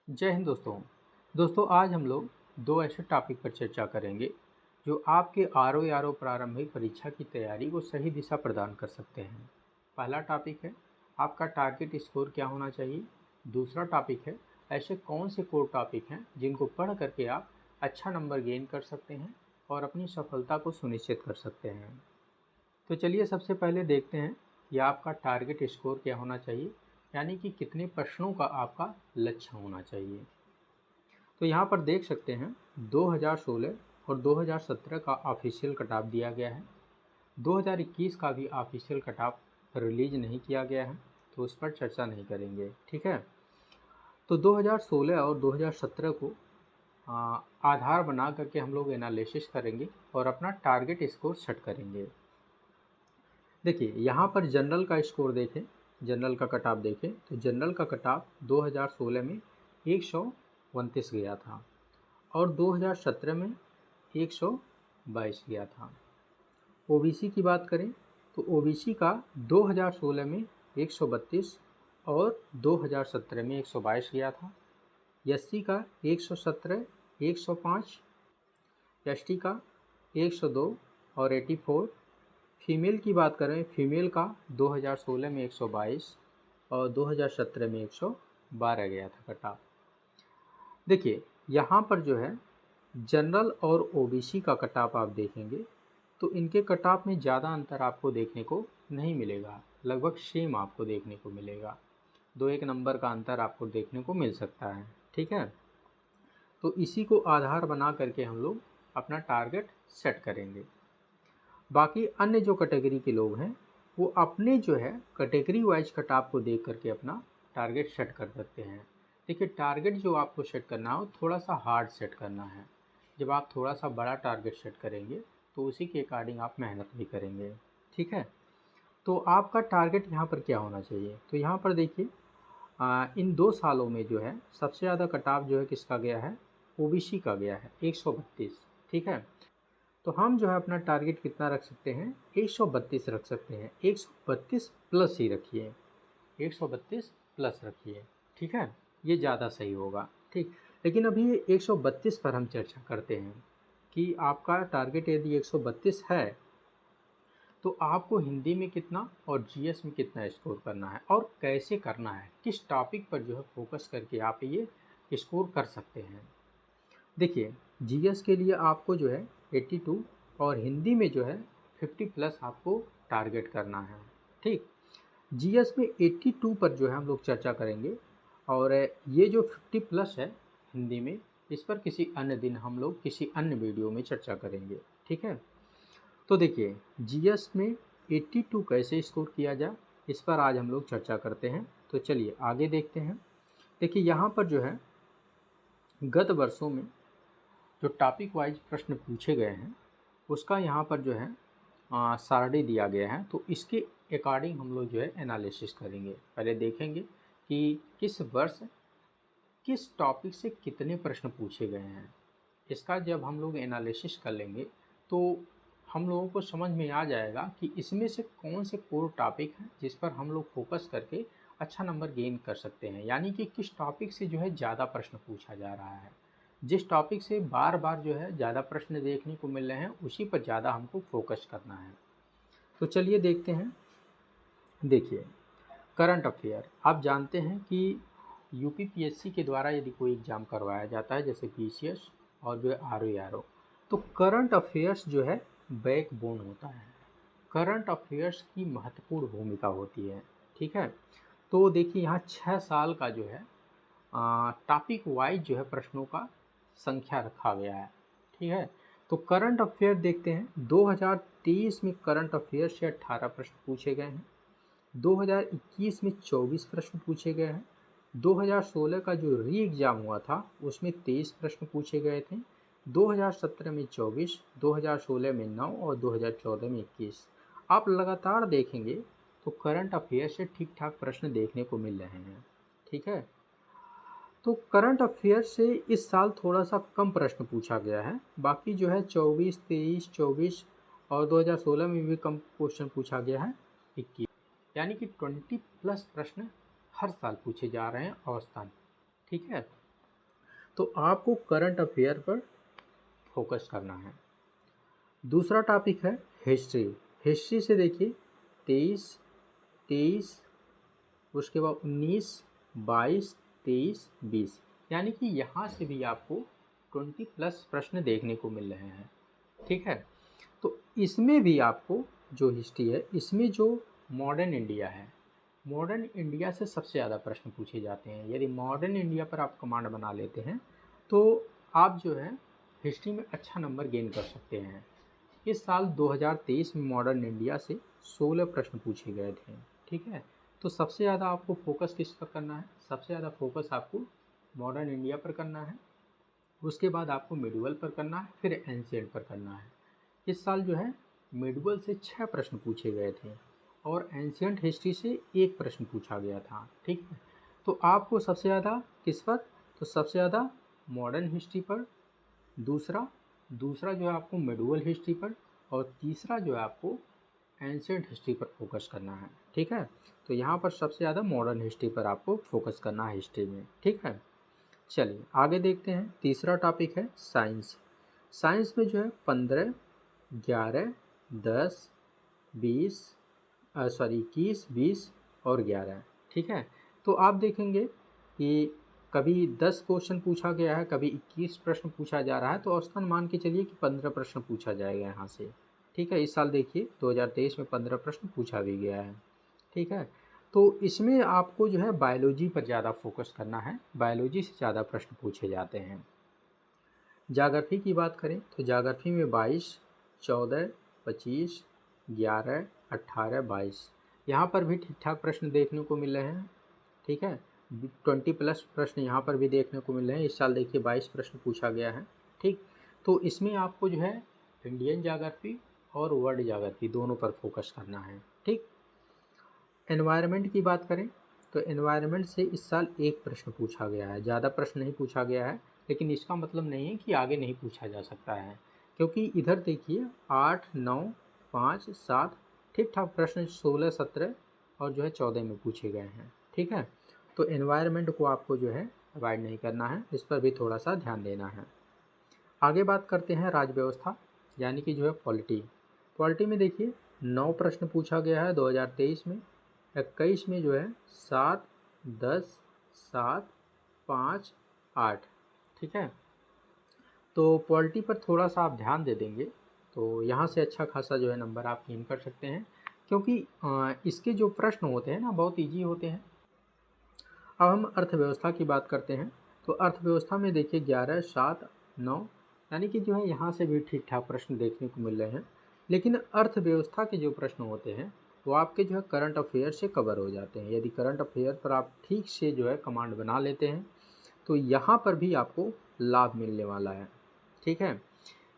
जय हिंद दोस्तों आज हम लोग दो ऐसे टॉपिक पर चर्चा करेंगे जो आपके आर ओ प्रारंभिक परीक्षा की तैयारी को सही दिशा प्रदान कर सकते हैं। पहला टॉपिक है आपका टारगेट स्कोर क्या होना चाहिए। दूसरा टॉपिक है ऐसे कौन से कोर टॉपिक हैं जिनको पढ़ करके आप अच्छा नंबर गेन कर सकते हैं और अपनी सफलता को सुनिश्चित कर सकते हैं। तो चलिए सबसे पहले देखते हैं कि आपका टारगेट स्कोर क्या होना चाहिए, यानी कि कितने प्रश्नों का आपका लक्ष्य होना चाहिए। तो यहाँ पर देख सकते हैं 2016 और 2017 का ऑफिशियल कट ऑफ दिया गया है। 2021 का भी ऑफिशियल कट ऑफ रिलीज नहीं किया गया है, तो उस पर चर्चा नहीं करेंगे, ठीक है। तो 2016 और 2017 को आधार बना करके हम लोग एनालिसिस करेंगे और अपना टारगेट स्कोर सेट करेंगे। देखिए यहाँ पर जनरल का स्कोर देखें, जनरल का कट ऑफ देखें तो जनरल का कट ऑफ 2016 में 129 गया था और 2017 में 122 गया था। ओबीसी की बात करें तो ओबीसी का 2016 में 132 और 2017 में 122 गया था। एससी का 117, 105, एसटी का 102 और 84। फीमेल की बात करें, फीमेल का 2016 में 122 और 2017 में 112 गया था कट ऑफ। देखिए यहाँ पर जो है जनरल और ओबीसी का कट ऑफ आप देखेंगे तो इनके कट ऑफ में ज़्यादा अंतर आपको देखने को नहीं मिलेगा, लगभग सेम आपको देखने को मिलेगा। 2-1 नंबर का अंतर आपको देखने को मिल सकता है, ठीक है। तो इसी को आधार बना करके हम लोग अपना टारगेट सेट करेंगे। बाकी अन्य जो कैटेगरी के लोग हैं वो अपने जो है कैटेगरी वाइज कट ऑफ को देख करके अपना टारगेट सेट कर सकते हैं। देखिए टारगेट जो आपको सेट करना हो थोड़ा सा हार्ड सेट करना है। जब आप थोड़ा सा बड़ा टारगेट सेट करेंगे तो उसी के अकॉर्डिंग आप मेहनत भी करेंगे, ठीक है। तो आपका टारगेट यहाँ पर क्या होना चाहिए, तो यहाँ पर देखिए इन 2 सालों में जो है सबसे ज़्यादा कट ऑफ जो है किसका गया है, ओबीसी का गया है 132, ठीक है। तो हम जो है अपना टारगेट कितना रख सकते हैं, 132 रख सकते हैं। 132 प्लस ही रखिए, 132 प्लस रखिए, ठीक है, ये ज़्यादा सही होगा, ठीक। लेकिन अभी 132 पर हम चर्चा करते हैं कि आपका टारगेट यदि 132 है तो आपको हिंदी में कितना और जीएस में कितना स्कोर करना है और कैसे करना है, किस टॉपिक पर जो है फोकस करके आप ये स्कोर कर सकते हैं। देखिए जीएस के लिए आपको जो है 82 और हिंदी में जो है 50 प्लस आपको टारगेट करना है, ठीक। जीएस में 82 पर जो है हम लोग चर्चा करेंगे और ये जो 50 प्लस है हिंदी में, इस पर किसी अन्य दिन हम लोग किसी अन्य वीडियो में चर्चा करेंगे, ठीक है। तो देखिए जीएस में 82 कैसे स्कोर किया जाए इस पर आज हम लोग चर्चा करते हैं। तो चलिए आगे देखते हैं। देखिए यहाँ पर जो है गत वर्षों में जो टॉपिक वाइज प्रश्न पूछे गए हैं उसका यहाँ पर जो है सारणी दिया गया है, तो इसके अकॉर्डिंग हम लोग जो है एनालिसिस करेंगे। पहले देखेंगे कि किस वर्ष किस टॉपिक से कितने प्रश्न पूछे गए हैं। इसका जब हम लोग एनालिसिस कर लेंगे तो हम लोगों को समझ में आ जाएगा कि इसमें से कौन से कोर टॉपिक हैं जिस पर हम लोग फोकस करके अच्छा नंबर गेन कर सकते हैं, यानी कि किस टॉपिक से जो है ज़्यादा प्रश्न पूछा जा रहा है। जिस टॉपिक से बार बार जो है ज़्यादा प्रश्न देखने को मिल रहे हैं उसी पर ज़्यादा हमको फोकस करना है। तो चलिए देखते हैं। देखिए करंट अफेयर, आप जानते हैं कि यूपीपीएससी के द्वारा यदि कोई एग्ज़ाम करवाया जाता है जैसे पीसीएस और जो है आरओ, तो करंट अफेयर्स जो है बैकबोन होता है। करंट अफेयर्स की महत्वपूर्ण भूमिका होती है, ठीक है। तो देखिए यहाँ 6 साल का जो है टॉपिक वाइज जो है प्रश्नों का संख्या रखा गया है, ठीक है। तो करंट अफेयर देखते हैं। 2023 में करंट अफेयर से 18 प्रश्न पूछे गए हैं। 2021 में 24 प्रश्न पूछे गए हैं। 2016 का जो री एग्ज़ाम हुआ था उसमें 23 प्रश्न पूछे गए थे। 2017 में 24, 2016 में 9 और 2014 में 21। आप लगातार देखेंगे तो करंट अफेयर से ठीक ठाक प्रश्न देखने को मिल रहे हैं, ठीक है। तो करंट अफेयर से इस साल थोड़ा सा कम प्रश्न पूछा गया है। बाकी जो है 24, 23, 24 और 2016 में भी कम क्वेश्चन पूछा गया है 21, यानी कि 20 प्लस प्रश्न हर साल पूछे जा रहे हैं औसतन, ठीक है। तो आपको करंट अफेयर पर फोकस करना है। दूसरा टॉपिक है हिस्ट्री। हिस्ट्री से देखिए 23, उसके बाद 19, 22, 23, 20, यानी कि यहाँ से भी आपको 20+ प्रश्न देखने को मिल रहे हैं। ठीक है, तो इसमें भी आपको जो हिस्ट्री है, इसमें जो मॉडर्न इंडिया है, मॉडर्न इंडिया से सबसे ज़्यादा प्रश्न पूछे जाते हैं। यदि मॉडर्न इंडिया पर आप कमांड बना लेते हैं तो आप जो है हिस्ट्री में अच्छा नंबर गेन कर सकते हैं। इस साल 2023 में मॉडर्न इंडिया से 16 प्रश्न पूछे गए थे। ठीक है, तो सबसे ज़्यादा आपको फोकस किस पर करना है? सबसे ज़्यादा फोकस आपको मॉडर्न इंडिया पर करना है, उसके बाद आपको मिडिवल पर करना है, फिर एंशिएंट पर करना है। इस साल जो है मिडिवल से 6 प्रश्न पूछे गए थे और एंशिएंट हिस्ट्री से 1 प्रश्न पूछा गया था। ठीक है, तो आपको सबसे ज़्यादा किस पर? तो सबसे ज़्यादा मॉडर्न हिस्ट्री पर, दूसरा जो है आपको मिडिवल हिस्ट्री पर, और तीसरा जो है आपको एंशिएंट हिस्ट्री पर फोकस करना है। ठीक है, तो यहाँ पर सबसे ज़्यादा मॉडर्न हिस्ट्री पर आपको फोकस करना है हिस्ट्री में। ठीक है, चलिए आगे देखते हैं। तीसरा टॉपिक है साइंस। साइंस में जो है 15, 11, 10, 20 21, 20 और 11। ठीक है, तो आप देखेंगे कि कभी 10 क्वेश्चन पूछा गया है, कभी 21 प्रश्न पूछा जा रहा है, तो औसतन मान के चलिए कि 15 प्रश्न पूछा जाएगा यहाँ से। ठीक है, इस साल देखिए 2023 में 15 प्रश्न पूछा भी गया है। ठीक है, तो इसमें आपको जो है बायोलॉजी पर ज़्यादा फोकस करना है, बायोलॉजी से ज़्यादा प्रश्न पूछे जाते हैं। ज्योग्राफी की बात करें तो ज्योग्राफी में 22, 14, 25, 11, 18, 22, यहाँ पर भी ठीक ठाक प्रश्न देखने को मिल रहे हैं। ठीक है, 20+ प्रश्न यहाँ पर भी देखने को मिल रहे हैं। इस साल देखिए 22 प्रश्न पूछा गया है। ठीक, तो इसमें आपको जो है इंडियन ज्योग्राफी और वर्ल्ड ज्योग्राफी दोनों पर फोकस करना है। ठीक, एनवायरनमेंट की बात करें तो एनवायरनमेंट से इस साल 1 प्रश्न पूछा गया है, ज़्यादा प्रश्न नहीं पूछा गया है, लेकिन इसका मतलब नहीं है कि आगे नहीं पूछा जा सकता है, क्योंकि इधर देखिए 8, 9, 5, 7 ठीक ठाक प्रश्न 16, 17 और जो है 14 में पूछे गए हैं। ठीक है, तो एनवायरनमेंट को आपको जो है अवॉइड नहीं करना है, इस पर भी थोड़ा सा ध्यान देना है। आगे बात करते हैं राज्य व्यवस्था, यानी कि जो है पॉलिटी। पॉलिटी में देखिए 9 प्रश्न पूछा गया है 2023 में। 21 में जो है 7, 10, 7, 5, 8। ठीक है, तो पॉलिटी पर थोड़ा सा आप ध्यान दे देंगे तो यहाँ से अच्छा खासा जो है नंबर आप गेन कर सकते हैं, क्योंकि इसके जो प्रश्न होते हैं ना बहुत ईजी होते हैं। अब हम अर्थव्यवस्था की बात करते हैं, तो अर्थव्यवस्था में देखिए 11, 7, 9, यानी कि जो है यहाँ से भी ठीक ठाक प्रश्न देखने को मिल रहे हैं। लेकिन अर्थव्यवस्था के जो प्रश्न होते हैं वो आपके जो है करंट अफेयर से कवर हो जाते हैं। यदि करंट अफेयर पर आप ठीक से जो है कमांड बना लेते हैं तो यहाँ पर भी आपको लाभ मिलने वाला है। ठीक है,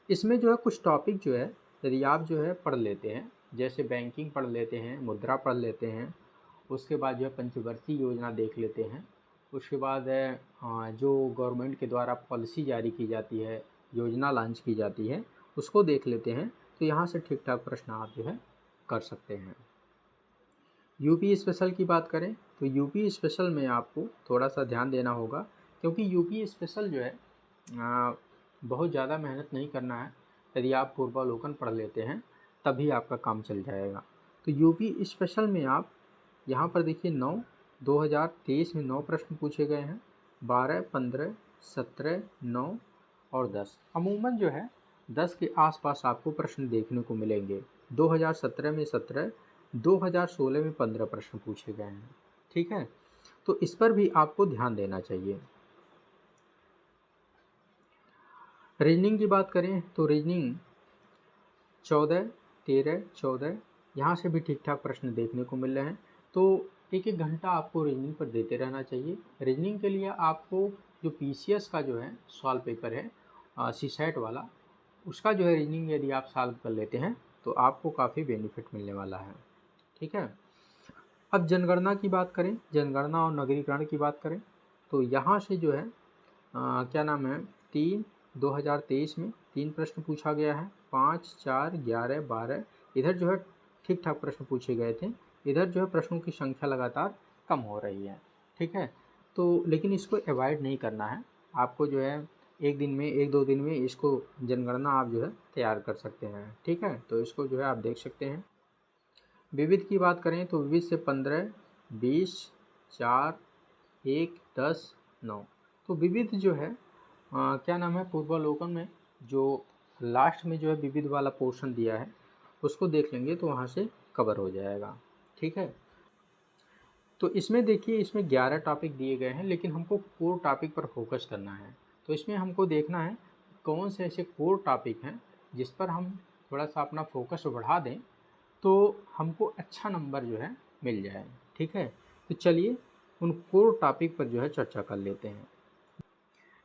इसमें जो है कुछ टॉपिक जो है यदि आप जो है पढ़ लेते हैं, जैसे बैंकिंग पढ़ लेते हैं, मुद्रा पढ़ लेते हैं, उसके बाद जो है पंचवर्षीय योजना देख लेते हैं, उसके बाद जो गवर्नमेंट के द्वारा पॉलिसी जारी की जाती है, योजना लॉन्च की जाती है, उसको देख लेते हैं, तो यहाँ से ठीक ठाक प्रश्न आप जो है कर सकते हैं। यूपी स्पेशल की बात करें तो यूपी स्पेशल में आपको थोड़ा सा ध्यान देना होगा, क्योंकि यूपी स्पेशल जो है बहुत ज़्यादा मेहनत नहीं करना है। यदि आप पूर्वावलोकन पढ़ लेते हैं तभी आपका काम चल जाएगा। तो यूपी स्पेशल में आप यहाँ पर देखिए 2023 में 9 प्रश्न पूछे गए हैं, 12, 15, 17, 9 और 10। अमूमन जो है 10 के आसपास आपको प्रश्न देखने को मिलेंगे। 2017 में 17, 2016 में 15 प्रश्न पूछे गए हैं। ठीक है, तो इस पर भी आपको ध्यान देना चाहिए। रीजनिंग की बात करें तो रीजनिंग 14, 13, 14 यहाँ से भी ठीक ठाक प्रश्न देखने को मिल रहे हैं। तो एक घंटा आपको रीजनिंग पर देते रहना चाहिए। रीजनिंग के लिए आपको जो पीसीएस का जो है सॉल्व पेपर है सीसैट वाला, उसका जो है रीजनिंग यदि आप सॉल्व कर लेते हैं तो आपको काफ़ी बेनिफिट मिलने वाला है। ठीक है, अब जनगणना की बात करें, जनगणना और नगरीकरण की बात करें तो यहाँ से जो है क्या नाम है 2023 में 3 प्रश्न पूछा गया है, 5, 4, 11, 12। इधर जो है ठीक ठाक प्रश्न पूछे गए थे। इधर जो है प्रश्नों की संख्या लगातार कम हो रही है। ठीक है, तो लेकिन इसको अवॉइड नहीं करना है, आपको जो है एक दिन में, एक दो दिन में इसको जनगणना आप जो है तैयार कर सकते हैं। ठीक है, तो इसको जो है आप देख सकते हैं। विविध की बात करें तो विविध से 15, 20, 4, 1, 10, 9। तो विविध जो है क्या नाम है, पूर्वावलोकन में जो लास्ट में जो है विविध वाला पोर्शन दिया है उसको देख लेंगे तो वहाँ से कवर हो जाएगा। ठीक है, तो इसमें देखिए, इसमें 11 टॉपिक दिए गए हैं, लेकिन हमको कोर टॉपिक पर फोकस करना है। तो इसमें हमको देखना है कौन से ऐसे कोर टॉपिक हैं जिस पर हम थोड़ा सा अपना फोकस बढ़ा दें तो हमको अच्छा नंबर जो है मिल जाए। ठीक है, तो चलिए उन कोर टॉपिक पर जो है चर्चा कर लेते हैं।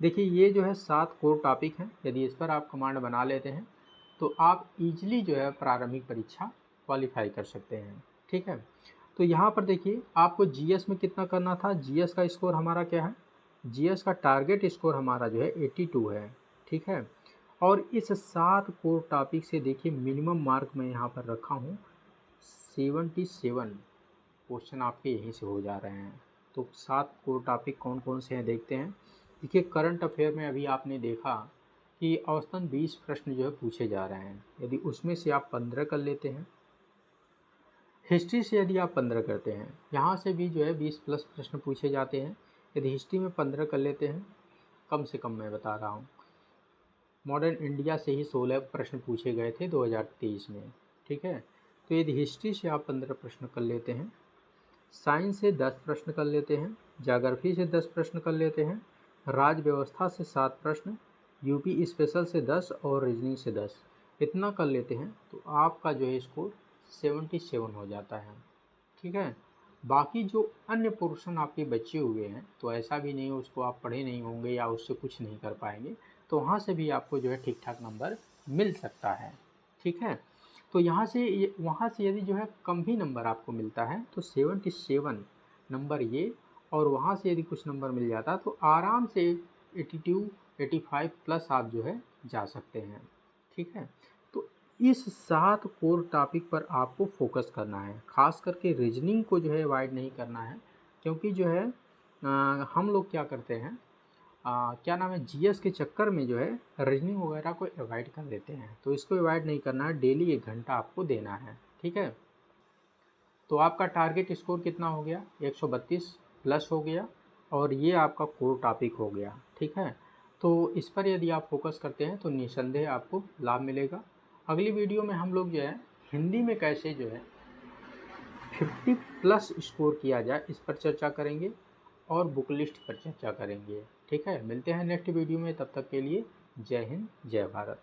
देखिए, ये जो है 7 कोर टॉपिक हैं। यदि इस पर आप कमांड बना लेते हैं तो आप इजीली जो है प्रारंभिक परीक्षा क्वालिफाई कर सकते हैं। ठीक है, तो यहाँ पर देखिए आपको जीएस में कितना करना था। जीएस का स्कोर हमारा क्या है, जीएस का टारगेट स्कोर हमारा जो है 82 है। ठीक है, और इस 7 कोर टॉपिक से देखिए मिनिमम मार्क मैं यहाँ पर रखा हूँ 77 क्वेश्चन आपके यहीं से हो जा रहे हैं। तो 7 कोर टॉपिक कौन कौन से हैं देखते हैं। देखिए, करंट अफेयर में अभी आपने देखा कि औसतन 20 प्रश्न जो है पूछे जा रहे हैं। यदि उसमें से आप 15 कर लेते हैं, हिस्ट्री से यदि आप 15 करते हैं, यहाँ से भी जो है 20 प्लस प्रश्न पूछे जाते हैं। यदि हिस्ट्री में 15 कर लेते हैं, कम से कम मैं बता रहा हूँ, मॉडर्न इंडिया से ही 16 प्रश्न पूछे गए थे 2023 में। ठीक है, तो यदि हिस्ट्री से आप 15 प्रश्न कर लेते हैं, साइंस से 10 प्रश्न कर लेते हैं, ज्योग्राफी से 10 प्रश्न कर लेते हैं, राज्य व्यवस्था से 7 प्रश्न, यूपी स्पेशल से 10 और रीजनिंग से 10, इतना कर लेते हैं तो आपका जो है स्कोर 77 हो जाता है। ठीक है, बाकी जो अन्य पोर्शन आपके बचे हुए हैं तो ऐसा भी नहीं उसको आप पढ़े नहीं होंगे या उससे कुछ नहीं कर पाएंगे, तो वहाँ से भी आपको जो है ठीक ठाक नंबर मिल सकता है। ठीक है, तो यहाँ से वहाँ से यदि जो है कम भी नंबर आपको मिलता है तो 77 नंबर ये, और वहाँ से यदि कुछ नंबर मिल जाता तो आराम से 82, 85 प्लस आप जो है जा सकते हैं। ठीक है, तो इस 7 कोर टॉपिक पर आपको फोकस करना है। खास करके रीजनिंग को जो है अवॉइड नहीं करना है, क्योंकि जो है हम लोग क्या करते हैं, क्या नाम है, जीएस के चक्कर में जो है रीजनिंग वगैरह को अवॉइड कर देते हैं। तो इसको अवॉइड नहीं करना है, डेली 1 घंटा आपको देना है। ठीक है, तो आपका टारगेट स्कोर कितना हो गया, 132 प्लस हो गया, और ये आपका कोर टॉपिक हो गया। ठीक है, तो इस पर यदि आप फोकस करते हैं तो निस्संदेह आपको लाभ मिलेगा। अगली वीडियो में हम लोग जो है हिंदी में कैसे जो है 50 प्लस स्कोर किया जाए इस पर चर्चा करेंगे, और बुक लिस्ट पर चर्चा करेंगे। ठीक है, मिलते हैं नेक्स्ट वीडियो में, तब तक के लिए जय हिंद, जय भारत।